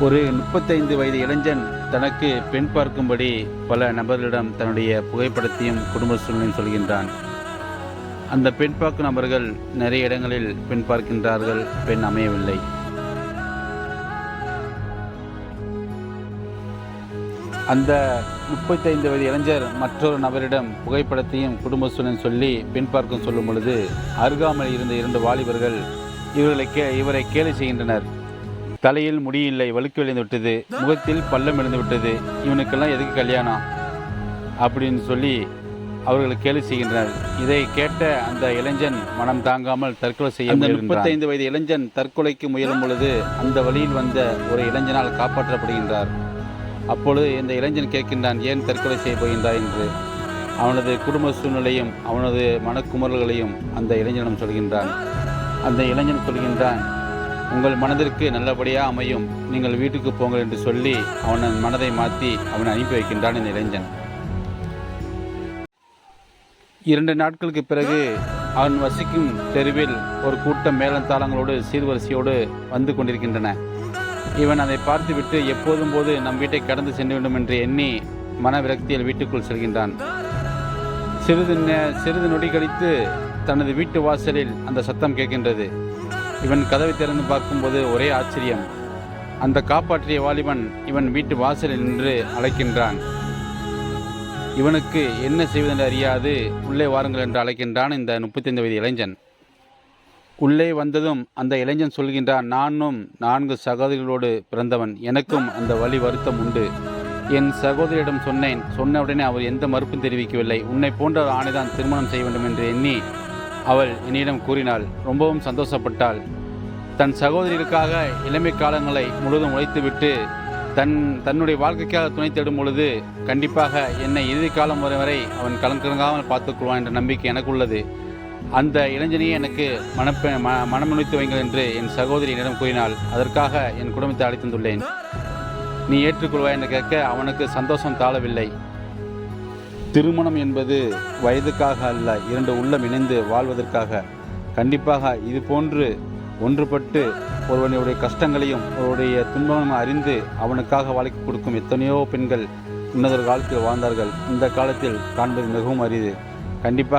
ஒரு 35 வயது இளைஞன் தனக்கு பெண் பார்க்கும்படி பல நபர்களிடம் தன்னுடைய புகைப்படத்தையும் குடும்ப சூழ்நிலையும் சொல்கின்றான். அந்த பெண் பார்க்கும் நபர்கள் நிறைய இடங்களில் பெண் பார்க்கின்றார்கள், பெண் அமையவில்லை. அந்த 35 வயது இளைஞர் மற்றொரு நபரிடம் புகைப்படத்தையும் குடும்ப சூழ்நிலையும் சொல்லி பெண் பார்க்கும் சொல்லும் பொழுது, அருகாமல் இருந்த 2 வாலிபர்கள் இவரை கேலி செய்கின்றனர். தலையில் முடியில்லை, வழுக்கு விழுந்து விட்டது, முகத்தில் பள்ளம் விழுந்து விட்டது, இவனுக்கெல்லாம் எதுக்கு கல்யாணம் அப்படின்னு சொல்லி அவர்கள் கேலி செய்கின்றனர். இதை கேட்ட அந்த இளைஞன் மனம் தாங்காமல் தற்கொலை செய்ய முயல்கின்றான். 35 வயது இளைஞன் தற்கொலைக்கு முயலும் பொழுது அந்த வழியில் வந்த ஒரு இளைஞனால் காப்பாற்றப்படுகின்றார். அப்பொழுது இந்த இளைஞன் கேட்கின்றான், ஏன் தற்கொலை செய்ய போகின்றார் என்று. அவனது குடும்ப சூழ்நிலையும் அவனது மனக்குமுறல்களையும் அந்த இளைஞனிடம் சொல்கின்றான். அந்த இளைஞன் சொல்கின்றான், உங்கள் மனதிற்கு நல்லபடியாக அமையும், நீங்கள் வீட்டுக்கு போங்கள் என்று சொல்லி அவன் மனதை மாற்றி அவனை அனுப்பி வைக்கின்றான் இந்த இளைஞன். 2 நாட்களுக்கு பிறகு அவன் வசிக்கும் தெருவில் ஒரு கூட்டம் மேளதாளங்களோடு சீர்வரிசையோடு வந்து கொண்டிருக்கின்றன. இவன் அதை பார்த்துவிட்டு எப்போதும் போது நம் வீட்டை கடந்து சென்று வேண்டும் என்று எண்ணி மன விரக்தியில் வீட்டுக்குள் செல்கின்றான். சிறிது நொடி கழித்து தனது வீட்டு வாசலில் அந்த சத்தம் கேட்கின்றது. இவன் கதவை திறந்து பார்க்கும்போது ஒரே ஆச்சரியம். அந்த காப்பாற்றிய வாலிபன் இவன் வீட்டு வாசலில் நின்று அழைக்கின்றான். இவனுக்கு என்ன செய்வதென்று அறியாது உள்ளே வாருங்கள் என்று அழைக்கின்றான் இந்த 35 வயது இளைஞன். உள்ளே வந்ததும் அந்த இளைஞன் சொல்கின்றான், நானும் 4 சகோதரிகளோடு பிறந்தவன், எனக்கும் அந்த வலி வருத்தம் உண்டு. என் சகோதரியிடம் சொன்ன உடனே அவர் எந்த மறுப்பும் தெரிவிக்கவில்லை. உன்னை போன்ற ஆணைதான் திருமணம் செய்ய வேண்டும் என்று எண்ணி அவள் என்னிடம் கூறினாள். ரொம்பவும் சந்தோஷப்பட்டாள். தன் சகோதரிகளுக்காக இளமை காலங்களை முழுவதும் உழைத்துவிட்டு தன்னுடைய வாழ்க்கைக்காக துணை தேடும் பொழுது கண்டிப்பாக என்னை இறுதி காலம் வரை அவன் கலங்காமல் பார்த்துக்கொள்வான் என்ற நம்பிக்கை எனக்கு உள்ளது. அந்த இளைஞனையே எனக்கு மனமுனைத்து வைங்கள் என்று என் சகோதரி என்னிடம் கூறினாள். அதற்காக என் குடும்பத்தை அழைத்துள்ளேன். நீ ஏற்றுக்கொள்வாய் என்று கேட்க அவனுக்கு சந்தோஷம் தாழவில்லை. திருமணம் என்பது வயதுக்காக அல்ல, 2 உள்ளம் இணைந்து வாழ்வதற்காக. கண்டிப்பாக இது போன்று ஒன்றுபட்டு ஒருவனுடைய கஷ்டங்களையும் ஒருவருடைய துன்பமும் அறிந்து அவனுக்காக வாழ்க்கை கொடுக்கும் எத்தனையோ பெண்கள் இன்னொரு காலத்தில் வாழ்ந்தார்கள். இந்த காலத்தில் காண்பது மிகவும் அரிது. கண்டிப்பாக